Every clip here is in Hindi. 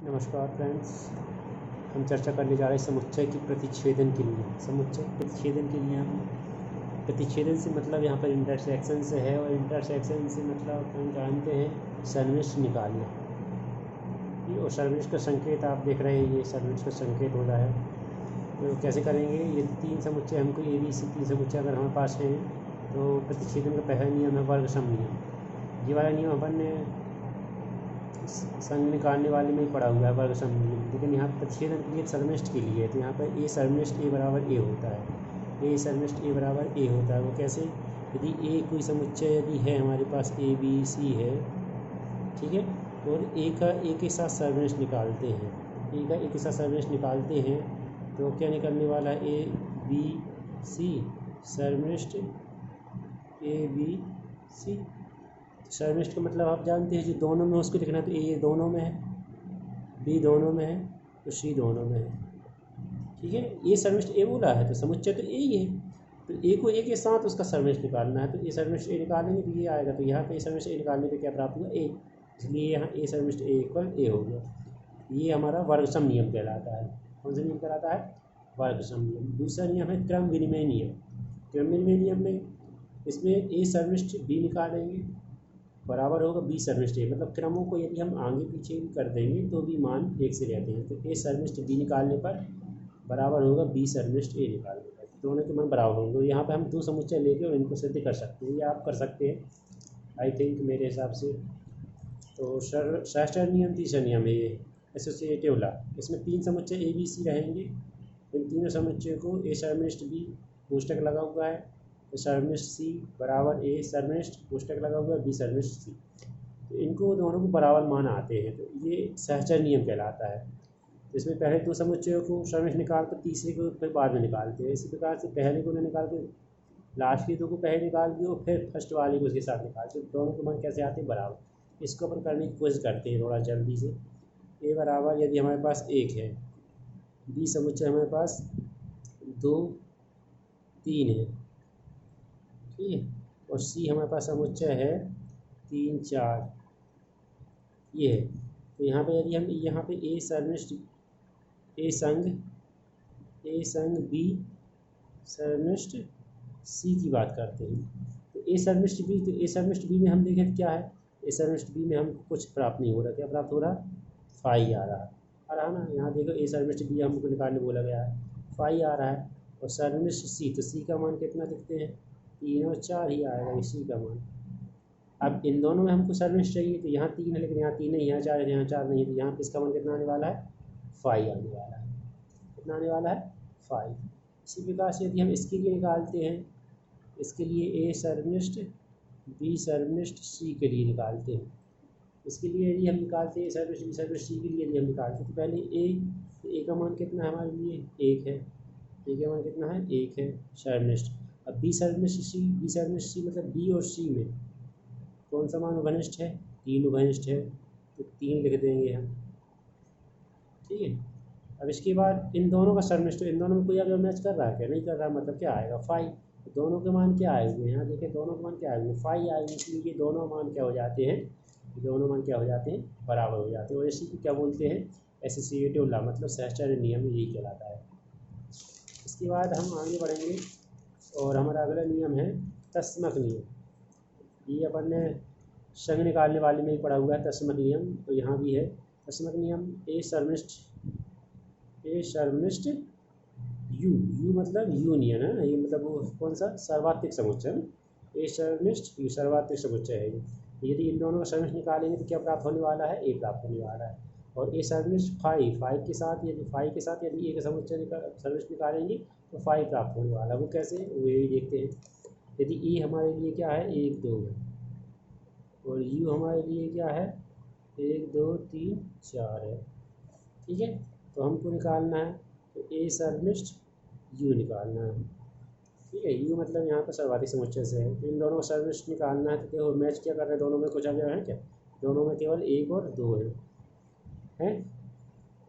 नमस्कार फ्रेंड्स, हम चर्चा करने जा रहे हैं समुच्चय की प्रतिच्छेदन के लिए। समुच्चय प्रतिच्छेदन के लिए हम प्रतिच्छेदन से मतलब यहाँ पर इंटरसेक्शन से है, और इंटरसेक्शन से मतलब हम जानते हैं सन्निविष्ट निकालना। ये और सन्निविष्ट का संकेत आप देख रहे हैं, ये सन्निविष्ट का संकेत हो रहा है। तो कैसे करेंगे? ये तीन समुच्चय हमको ए बी सी तीन समुच्चय अगर हमारे पास हैं तो प्रतिच्छेदन का पहला नियम है वर्ग सम नियम। ये वाला नियम अपन ने संघ निकालने वाले में ही पड़ा हुआ है, वर्ग सम नियम। लेकिन यहाँ पर प्रतिच्छेदन के लिए सर्वनिष्ठ के लिए है, तो यहाँ पर ए सर्वनिष्ठ ए बराबर ए होता है। ए सर्वनिष्ठ ए बराबर ए होता है। वो कैसे? यदि ए कोई समुच्चय यदि है हमारे पास, ए बी सी है, ठीक है, और ए का ए के साथ सर्वनिष्ठ निकालते हैं, ए का ए के साथ सर्वनिष्ठ निकालते हैं, तो क्या निकलने वाला है? A B C सर्वनिष्ठ A B C. सर्वनिष्ठ का मतलब आप जानते हैं, जो दोनों में उसको लिखना है, तो ए दोनों में है, बी दोनों में है, तो सी दोनों में है, ठीक है। ये सर्वनिष्ठ ए बोला है तो समुच्चय तो ए ही है, तो ए को ए के साथ उसका सर्वनिष्ठ निकालना है, तो ए सर्वनिष्ठ ए निकालेंगे तो ये आएगा। तो यहाँ पे ए सर्वनिष्ठ ए निकालने पे क्या प्राप्त हुआ? ए। इसलिए यहाँ ए सर्वनिष्ठ ए इक्वल ए हो गया। ये हमारा वर्गसम नियम कहलाता है। कौन सा नियम कहलाता है? वर्गसम नियम। दूसरा नियम है क्रम विनिमय नियम। क्रम विनिमय नियम में इसमें ए सर्वनिष्ठ बी निकालेंगे, बराबर होगा बी सर्वनिष्ठ ए। मतलब क्रमों को यदि हम आगे पीछे भी कर देंगे तो भी मान एक से रहते हैं। तो ए सर्वनिष्ठ बी निकालने पर बराबर होगा बी सर्वनिष्ठ ए निकालने पर, दोनों के मान बराबर होंगे। यहाँ पे हम दो समुच्चय लेके और इनको सिद्ध कर सकते हैं, ये आप कर सकते हैं आई थिंक मेरे हिसाब से। तो सहस्त्र नियम तीसरा नियम है ये, एसोसिएटिव लॉ। इसमें तीन समुच्चय ए बी सी रहेंगे। इन तीनों समुच्चय को ए सर्वनिष्ठ बी कोष्टक लगा हुआ है, सर्वनिष्ठ सी बराबर ए सर्वनिष्ठ कोष्टक लगा हुआ है बी सर्वनिष्ठ सी, तो इनको दोनों को बराबर मान आते हैं, तो ये सहचर नियम कहलाता है। तो इसमें पहले दो समुच्चयों को सर्वनिष्ठ निकाल कर तीसरे को फिर बाद में निकालते हैं। इसी प्रकार से पहले को निकाल के लास्ट के दो को पहले निकाल दिए और फिर फर्स्ट वाले को उसके साथ निकालते, तो दोनों के मान कैसे आते हैं? बराबर। इसको अपन करने की कोशिश करते हैं थोड़ा जल्दी से। ए बराबर यदि हमारे पास एक है, बी समुच्चय हमारे पास 2 3 है, ठीक है, और सी हमारे पास समुच्चय है 3 4, ये है। तो यहाँ पे यदि हम यहाँ पे ए सर्वनिष्ठ ए संग बी सर्वनिष्ठ सी की बात करते हैं, तो ए सर्वनिष्ठ बी, तो ए सर्वनिष्ठ बी में हम देखें क्या है? ए सर्वनिष्ठ बी में हम कुछ प्राप्त नहीं हो रहा। क्या प्राप्त हो रहा? फाई आ रहा ना। यहाँ देखो ए सर्वनिष्ठ बी हमको निकालने बोला गया है, फाई आ रहा है। और सर्वनिष्ठ सी, तो सी का मान कितना लिखते हैं? 3 और 4 ही आएगा इसी का मान। अब इन दोनों में हमको सर्वनिष्ठ चाहिए, तो यहाँ 3 है लेकिन यहाँ 3 नहीं, यहाँ 4 है, यहाँ 4 नहीं है, तो यहाँ पे इसका मान कितना आने वाला है? 5 आने वाला है। कितना आने वाला है? 5। इसी प्रकार से यदि हम इसके लिए निकालते हैं, इसके लिए ए सर्वनिष्ठ बी सर्वनिष्ठ सी के लिए निकालते हैं, इसके लिए यदि हम निकालते हैं सर्वनिष्ठ बी सर्वनिष्ठ सी के लिए यदि हम निकालते हैं, तो पहले ए का मान कितना है हमारे लिए? 1 है। ए का मान कितना है? 1 है सर्वनिष्ठ। अब बी सर्वनिष्ठ सी, बी सर्वनिष्ठ सी मतलब बी और सी में कौन सा मान उभयनिष्ठ है? 3 उभयनिष्ठ है, तो 3 लिख देंगे हम, ठीक है। अब इसके बाद इन दोनों का सर्वनिष्ठ, इन दोनों में कोई अगर मैच कर रहा है क्या? नहीं कर रहा, मतलब क्या आएगा? 5। तो दोनों के मान क्या आए हुए? यहाँ देखें दोनों के मान क्या आए हुए? 5 आए हुए, इसलिए ये दोनों मान क्या हो जाते हैं? दोनों मान क्या हो जाते हैं? बराबर हो जाते हैं। और इसी को क्या बोलते हैं? एसोसिएटिव लॉ, मतलब सहचर्य नियम यही कहलाता है। इसके बाद हम आगे बढ़ेंगे और हमारा अगला नियम है तस्मक नियम। ये अपन ने संघ निकालने वाले में ही पढ़ा हुआ है तस्मक नियम, तो यहाँ भी है तस्मक नियम। ए सर्वनिष्ठ यू मतलब यूनियन है ना, ये मतलब वो कौन सा? सर्वात्रिक समुच्चय है। ए सर्वनिष्ठ यू सर्वात्रिक समुच्चय है ये। यदि इन दोनों का सर्वनिष्ठ निकालेंगे तो क्या प्राप्त होने वाला है? ए प्राप्त होने वाला है। और ए सर्वनिष्ठ 5 के साथ यदि ए का समुच्चय सर्वनिष्ठ निकालेंगे तो 5 प्राप्त होने वाला है। वो कैसे? वो यही देखते हैं। यदि ए हमारे लिए क्या है? 1 2 है, और यू हमारे लिए क्या है? 1 2 3 4 है, ठीक है। तो हमको निकालना है, तो ए सर्वनिष्ठ यू निकालना है, ठीक है। यू मतलब यहाँ पर सर्वाधिक समुच्चय से है, तो इन दोनों को सर्वनिष्ठ निकालना है। तो देखो मैच क्या कर रहे हैं? दोनों में कुछ अवयव है क्या? दोनों में केवल 1 और 2 है।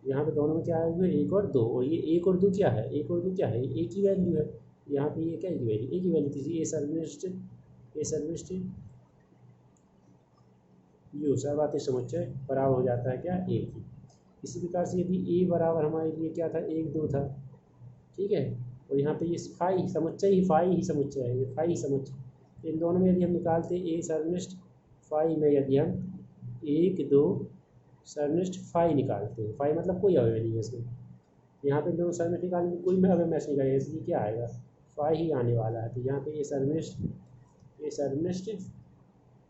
यहाँ पे दोनों में क्या आए हुए? 1 और 2, और ये 1 और 2 क्या है? 1 और 2 क्या है? एक ही वैल्यू है। यहाँ पे ये क्या की वैल्यू? एक ही वैल्यू थी। ए सर्वनिष्ठ यू सर्वाधिक समुच्चय बराबर हो जाता है क्या? 1 ही। इसी प्रकार से यदि ए बराबर हमारे लिए क्या था, 1 2 था, ठीक है, और यहाँ पे ये फाई समुच्चय ही फाई ही समुच्चय है, ये फाई ही समुच्चय। इन दोनों में यदि हम निकालते ए सर्वनिष्ठ फाई में यदि हम 1 2 सर्वनिष्ठ फाई निकालते हैं, फाई मतलब कोई अवयव नहीं है इसमें, यहाँ पे दोनों सर्वनिष्ठ निकालने में कोई अवयव मैच नहीं करेगा, इसलिए क्या आएगा, फाई ही आने वाला है। तो यहाँ पे ए सर्वनिष्ठ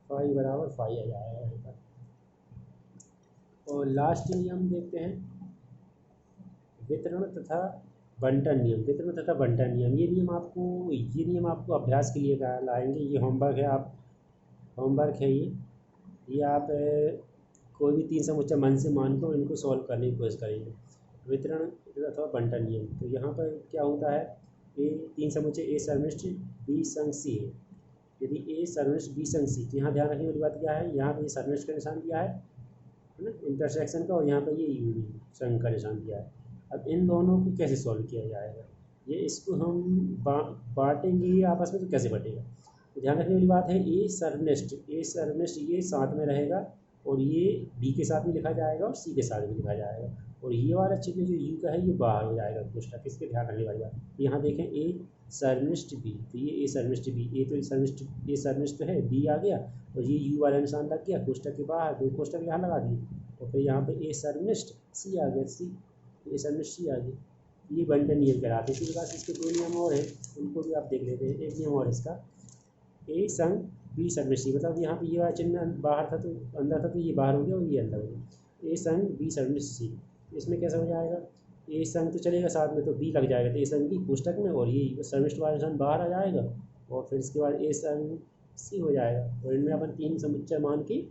फाई बराबर फाई आ जाएगा। और लास्ट नियम देखते हैं, वितरण तथा बंटन नियम। वितरण तथा बंटन नियम, ये नियम आपको अभ्यास के लिए लाएंगे। ये होमवर्क है ये आप कोई भी 3 समुच्चय मन से मान कर इनको सॉल्व करने की कोशिश करेंगे। वितरण अथवा बंटन नियम, तो यहाँ पर क्या होता है, ए 3 समुच्चय ए सर्वनिष्ठ बी संग सी है। यदि ए सर्वनिष्ठ बी संग सी, तो यहाँ ध्यान रखने वाली बात क्या है, यहाँ पर ये सर्वनिष्ठ का निशान दिया है ना, इंटरसेक्शन का, और यहाँ पर ये यूनियन संघ का निशान दिया है। अब इन दोनों को कैसे सॉल्व किया जाएगा, ये इसको हम बांटेंगे आपस में, तो कैसे बटेगा। तो ध्यान रखने वाली बात है, ए सर्वनिष्ठ ये साथ में रहेगा, और ये बी के साथ में लिखा जाएगा और सी के साथ में लिखा जाएगा, और ये वाला चिन्ह जो यू का है ये बाहर हो जाएगा कोष्ठक। इसके ध्यान रखने वाली बात, यहाँ देखें ए सर्वनिष्ठ बी, तो ये ए सर्वनिष्ठ बी, ए तो सर्वनिष्ठ है, बी आ गया, और ये यू वाला निशान लग गया कोष्ठक के बाहर, 2 कोष्ठक यहाँ लगा दिए, और फिर यहाँ पे ए सर्वनिष्ठ सी आ गया, ए सर्वनिष्ठ सी आ गई। ये बंटन नियम कहलाते हैं। इसी प्रकार से इसके 2 नियम और हैं, उनको भी आप देख लेते हैं। एक नियम और इसका, ए संग बी सर्वनिष्ठ सी, मतलब यहाँ पे ये वाला चिन्ह बाहर था तो अंदर था, तो ये बाहर हो गया और ये अंदर हो गया। ए संग बी सर्वनिष्ठ सी, इसमें कैसा हो जाएगा, ए संग तो चलेगा साथ में, तो बी लग जाएगा, तो ए संग बी पुस्तक में, और ये सर्वनिष्ठ वाला निशान बाहर आ जाएगा, और फिर इसके बाद ए संग सी हो जाएगा। और इनमें अपन 3 समुच्चय मान के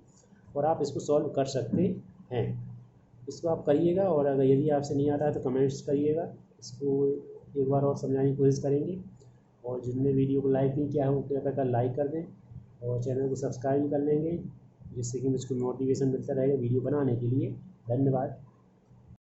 और आप इसको सॉल्व कर सकते हैं। इसको आप करिएगा, और अगर यदि आपसे नहीं आता है तो कमेंट्स करिएगा, इसको एक बार और समझाने की कोशिश करेंगे। और जिनने वीडियो को लाइक नहीं किया है वो कृपया कर लाइक कर दें, और चैनल को सब्सक्राइब कर लेंगे, जिससे कि मुझको मोटिवेशन मिलता रहेगा वीडियो बनाने के लिए। धन्यवाद।